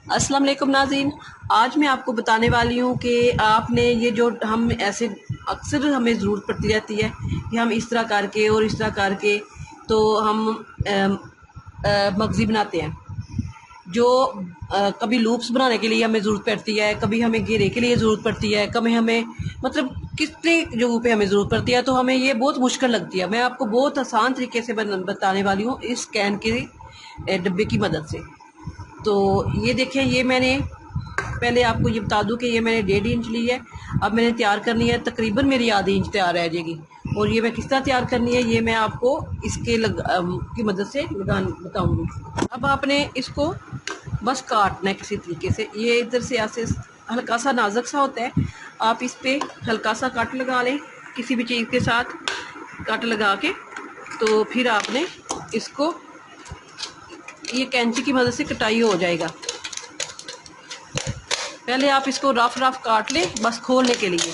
अस्सलाम वालेकुम नाज़रीन। आज मैं आपको बताने वाली हूँ कि आपने ये जो हम ऐसे अक्सर हमें ज़रूरत पड़ती रहती है कि हम इस तरह करके और इस तरह करके तो हम मगज़ी बनाते हैं। जो कभी लूप्स बनाने के लिए हमें ज़रूरत पड़ती है, कभी हमें घेरे के लिए ज़रूरत पड़ती है, कभी हमें मतलब कितने जगहों पे हमें ज़रूरत पड़ती है, तो हमें ये बहुत मुश्किल लगती है। मैं आपको बहुत आसान तरीके से बताने वाली हूँ इस कैन के डब्बे की मदद से। तो ये देखें, ये मैंने पहले आपको ये बता दूं कि ये मैंने 1.5 इंच ली है। अब मैंने तैयार करनी है, तकरीबन मेरी आधी इंच तैयार रह जाएगी। और ये मैं किस तरह तैयार करनी है ये मैं आपको इसके की मदद से बताऊंगी। अब आपने इसको बस काटना है किसी तरीके से। ये इधर से ऐसे हल्का सा नाजुक सा होता है, आप इस पर हल्का सा कट लगा लें किसी भी चीज़ के साथ, कट लगा के तो फिर आपने इसको ये कैंची की मदद से कटाई हो जाएगा। पहले आप इसको रफ रफ काट लें बस खोलने के लिए,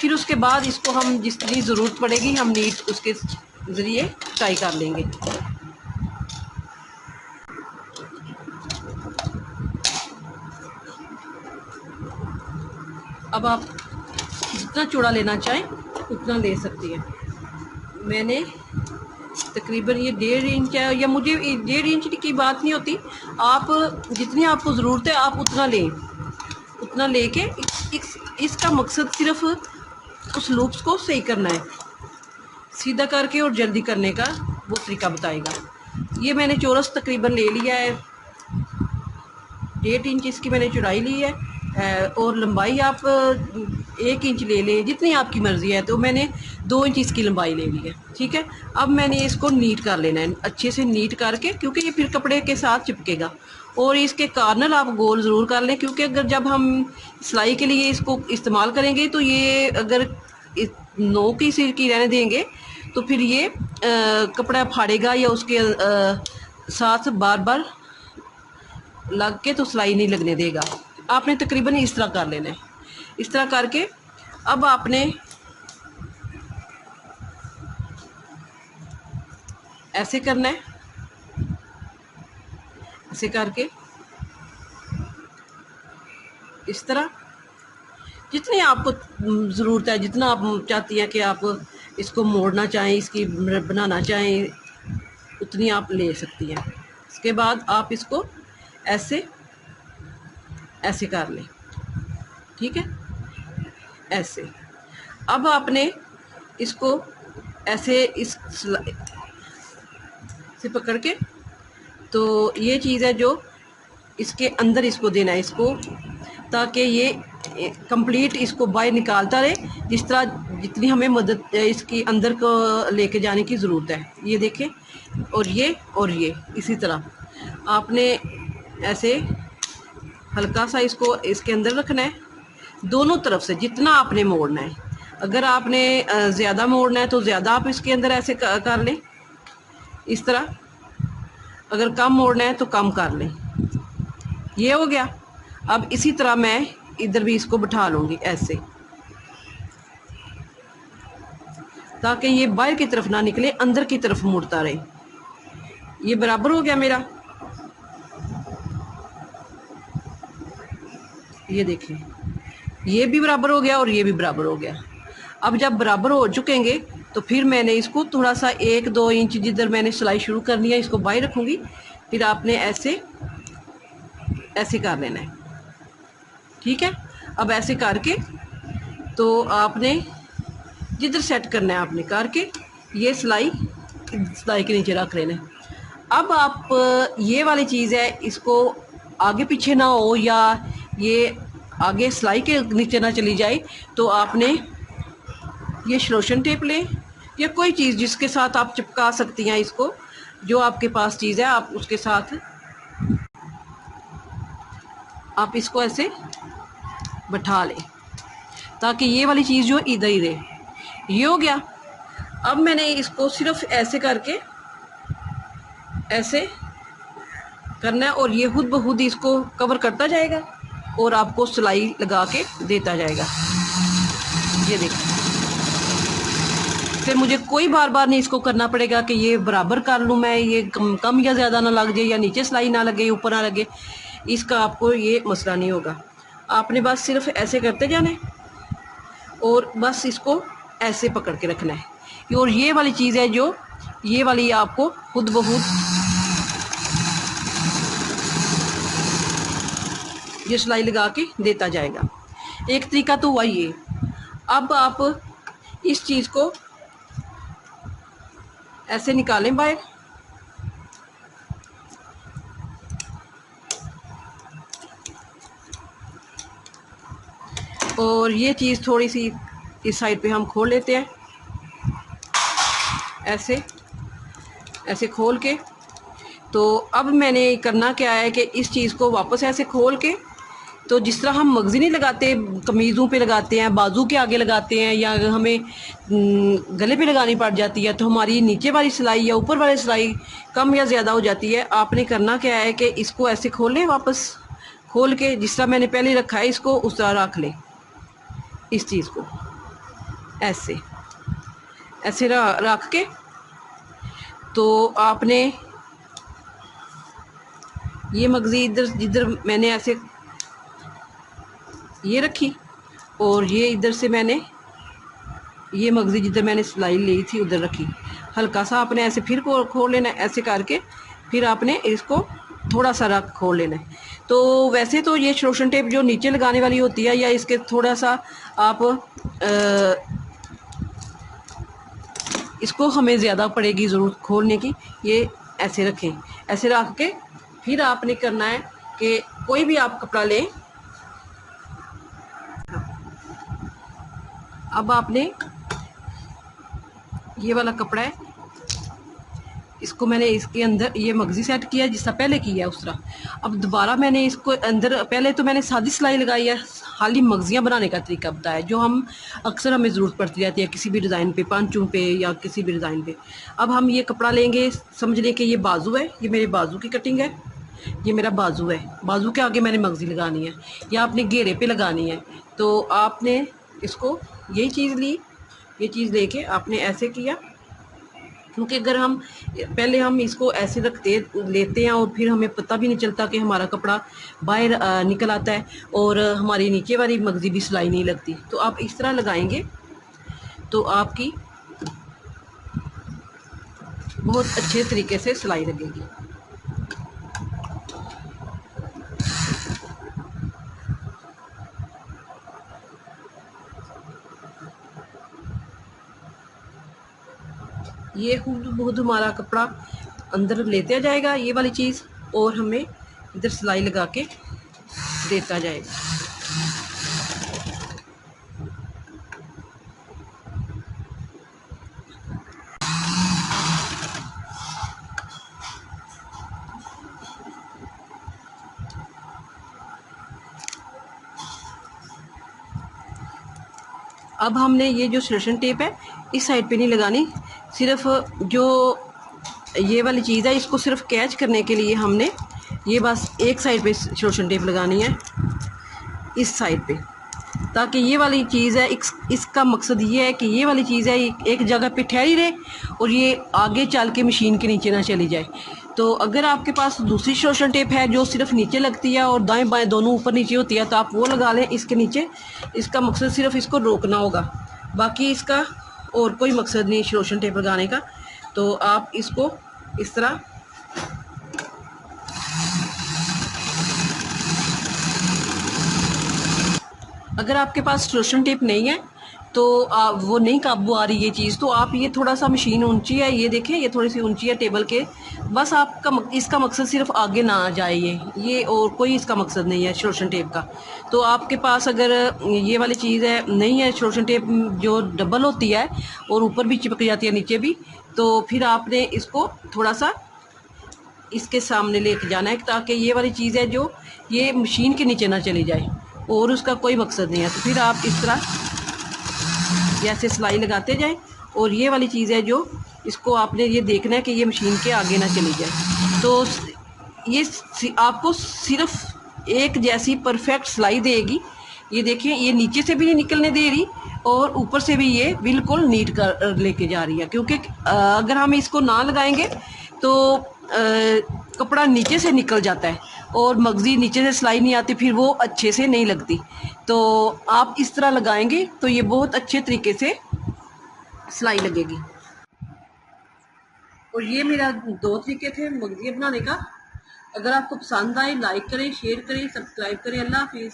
फिर उसके बाद इसको हम जितनी ज़रूरत पड़ेगी हम नीट उसके ज़रिए कटाई कर लेंगे। अब आप जितना चौड़ा लेना चाहें उतना ले सकती हैं। मैंने तकरीबन ये 1.5 इंच है, या मुझे 1.5 इंच की बात नहीं होती, आप जितनी आपको ज़रूरत है आप उतना लें। उतना लेके इसका मकसद सिर्फ उस लूप्स को सही करना है, सीधा करके और जल्दी करने का वो तरीका बताएगा। ये मैंने चौरस तकरीबन ले लिया है, 1.5 इंच इसकी मैंने चौड़ाई ली है, और लंबाई आप 1 इंच ले लें जितनी आपकी मर्ज़ी है। तो मैंने 2 इंच इसकी लंबाई ले ली है, ठीक है। अब मैंने इसको नीट कर लेना है अच्छे से, नीट करके, क्योंकि ये फिर कपड़े के साथ चिपकेगा। और इसके कार्नर आप गोल ज़रूर कर लें, क्योंकि अगर जब हम सिलाई के लिए इसको इस्तेमाल करेंगे तो ये अगर नोक की सिर की रहने देंगे तो फिर ये कपड़ा फाड़ेगा या उसके साथ बार बार लग के तो सिलाई नहीं लगने देगा। आपने तकरीबन इस तरह कर लेना है। इस तरह करके अब आपने ऐसे करना है, ऐसे करके इस तरह जितनी आपको ज़रूरत है, जितना आप चाहती हैं कि आप इसको मोड़ना चाहें, इसकी बनाना चाहें, उतनी आप ले सकती हैं। इसके बाद आप इसको ऐसे ऐसे कर लें, ठीक है, ऐसे। अब आपने इसको ऐसे इस से पकड़ के, तो ये चीज़ है जो इसके अंदर इसको देना है इसको, ताकि ये कंप्लीट इसको बाहर निकालता रहे, जिस तरह जितनी हमें मदद इसकी अंदर को लेके जाने की ज़रूरत है। ये देखें, और ये इसी तरह आपने ऐसे हल्का सा इसको इसके अंदर रखना है, दोनों तरफ से जितना आपने मोड़ना है। अगर आपने ज़्यादा मोड़ना है तो ज़्यादा आप इसके अंदर ऐसे कर लें इस तरह, अगर कम मोड़ना है तो कम कर लें। ये हो गया। अब इसी तरह मैं इधर भी इसको बिठा लूँगी ऐसे, ताकि ये बाहर की तरफ ना निकले, अंदर की तरफ मुड़ता रहे। ये बराबर हो गया मेरा, ये देखिए, ये भी बराबर हो गया और ये भी बराबर हो गया। अब जब बराबर हो चुकेंगे तो फिर मैंने इसको थोड़ा सा 1-2 इंच जिधर मैंने सिलाई शुरू करनी है इसको बाहर रखूँगी, फिर आपने ऐसे ऐसे कर लेना है, ठीक है। अब ऐसे करके तो आपने जिधर सेट करना है आपने करके ये सिलाई के नीचे रख लेना है। अब आप ये वाली चीज़ है, इसको आगे पीछे ना हो या ये आगे सिलाई के नीचे ना चली जाए, तो आपने ये शलोशन टेप लें या कोई चीज़ जिसके साथ आप चिपका सकती हैं इसको, जो आपके पास चीज़ है आप उसके साथ आप इसको ऐसे बैठा लें, ताकि ये वाली चीज़ जो इधर ही रहे। ये हो गया। अब मैंने इसको सिर्फ ऐसे करके ऐसे करना है, और ये खुद ब खुद इसको कवर करता जाएगा और आपको सिलाई लगा के देता जाएगा। ये देखिए, फिर मुझे कोई बार बार नहीं इसको करना पड़ेगा कि ये बराबर कर लूँ मैं, ये कम या ज़्यादा ना लग जाए, या नीचे सिलाई ना लगे ऊपर ना लगे। इसका आपको ये मसला नहीं होगा। आपने बस सिर्फ ऐसे करते जाना है और बस इसको ऐसे पकड़ के रखना है। और ये वाली चीज़ है जो ये वाली आपको खुद ब खुद ये सिलाई लगा के देता जाएगा। एक तरीका तो हुआ ये। अब आप इस चीज़ को ऐसे निकालें बाहर, और ये चीज़ थोड़ी सी इस साइड पे हम खोल लेते हैं, ऐसे ऐसे खोल के। तो अब मैंने करना क्या है कि इस चीज़ को वापस ऐसे खोल के, तो जिस तरह हम मगज़ी नहीं लगाते, कमीज़ों पे लगाते हैं, बाजू के आगे लगाते हैं, या हमें गले पे लगानी पड़ जाती है तो हमारी नीचे वाली सिलाई या ऊपर वाली सिलाई कम या ज़्यादा हो जाती है। आपने करना क्या है कि इसको ऐसे खोल लें, वापस खोल के जिस तरह मैंने पहले रखा है इसको उस तरह रख लें। इस चीज़ को ऐसे ऐसे रख के, तो आपने ये मगज़ी इधर जिधर मैंने ऐसे ये रखी, और ये इधर से मैंने ये मगज़ी जिधर मैंने सिलाई ली थी उधर रखी। हल्का सा आपने ऐसे फिर खोल लेना है, ऐसे करके फिर आपने इसको थोड़ा सा रख खोल लेना है। तो वैसे तो ये शोषण टेप जो नीचे लगाने वाली होती है, या इसके थोड़ा सा आप इसको हमें ज़्यादा पड़ेगी ज़रूरत खोलने की। ये ऐसे रखें, ऐसे रख के फिर आपने करना है कि कोई भी आप कपड़ा लें। अब आपने ये वाला कपड़ा है, इसको मैंने इसके अंदर ये मगज़ी सेट किया जिस तरह पहले किया है उस तरह। अब दोबारा मैंने इसको अंदर, पहले तो मैंने सादी सिलाई लगाई है, खाली मगज़ियाँ बनाने का तरीका बताया जो हम अक्सर हमें ज़रूरत पड़ती रहती है किसी भी डिज़ाइन पे, पांचों पे या किसी भी डिज़ाइन पे। अब हम ये कपड़ा लेंगे, समझ लें कि ये बाजू है, ये मेरे बाजू की कटिंग है, ये मेरा बाजू है, बाजू के आगे मैंने मगज़ी लगानी है या आपने घेरे पे लगानी है। तो आपने इसको यही चीज़ ली, ये चीज़ लेके आपने ऐसे किया, क्योंकि अगर हम पहले हम इसको ऐसे रखते लेते हैं और फिर हमें पता भी नहीं चलता कि हमारा कपड़ा बाहर निकल आता है और हमारी नीचे वाली मगज़ी भी सिलाई नहीं लगती। तो आप इस तरह लगाएंगे तो आपकी बहुत अच्छे तरीके से सिलाई लगेगी। ये खुद बहुत हमारा कपड़ा अंदर लेते जाएगा ये वाली चीज़, और हमें इधर सिलाई लगा के देता जाएगा। अब हमने ये जो सिलेक्शन टेप है इस साइड पे नहीं लगानी, सिर्फ जो ये वाली चीज़ है इसको सिर्फ कैच करने के लिए हमने ये बस एक साइड पे सिलेक्शन टेप लगानी है, इस साइड पे, ताकि ये वाली चीज़ है इसका मकसद ये है कि ये वाली चीज़ है एक जगह पे ठहरी रहे और ये आगे चल के मशीन के नीचे ना चली जाए। तो अगर आपके पास दूसरी सिलेक्शन टेप है जो सिर्फ नीचे लगती है और दाएं बाएं दोनों ऊपर नीचे होती है तो आप वो लगा लें इसके नीचे। इसका मकसद सिर्फ इसको रोकना होगा, बाकी इसका और कोई मकसद नहीं सिलेक्शन टेप लगाने का। तो आप इसको इस तरह अगर आपके पास सिलेक्शन टेप नहीं है तो वो नहीं काबू आ रही ये चीज़, तो आप ये थोड़ा सा मशीन ऊंची है, ये देखें ये थोड़ी सी ऊंची है टेबल के, बस आपका इसका मकसद सिर्फ आगे ना आ जाए ये और कोई इसका मकसद नहीं है सिलेक्शन टेप का। तो आपके पास अगर ये वाली चीज़ है नहीं है सिलेक्शन टेप जो डबल होती है और ऊपर भी चिपक जाती है नीचे भी, तो फिर आपने इसको थोड़ा सा इसके सामने लेके जाना है ताकि ये वाली चीज़ है जो ये मशीन के नीचे ना चली जाए और उसका कोई मकसद नहीं है। तो फिर आप इस तरह ऐसे सिलाई लगाते जाएं और ये वाली चीज़ है जो इसको आपने ये देखना है कि ये मशीन के आगे ना चली जाए। तो ये आपको सिर्फ एक जैसी परफेक्ट सिलाई देगी। ये देखिए ये नीचे से भी नहीं निकलने दे रही और ऊपर से भी ये बिल्कुल नीट कर लेके जा रही है, क्योंकि अगर हम इसको ना लगाएंगे तो कपड़ा नीचे से निकल जाता है और मगज़ी नीचे से सिलाई नहीं आती, फिर वो अच्छे से नहीं लगती। तो आप इस तरह लगाएंगे तो ये बहुत अच्छे तरीके से सिलाई लगेगी। और ये मेरा 2 तरीके थे मगज़ी बनाने का। अगर आपको पसंद आए लाइक करें, शेयर करें, सब्सक्राइब करें। अल्लाह हाफिज़।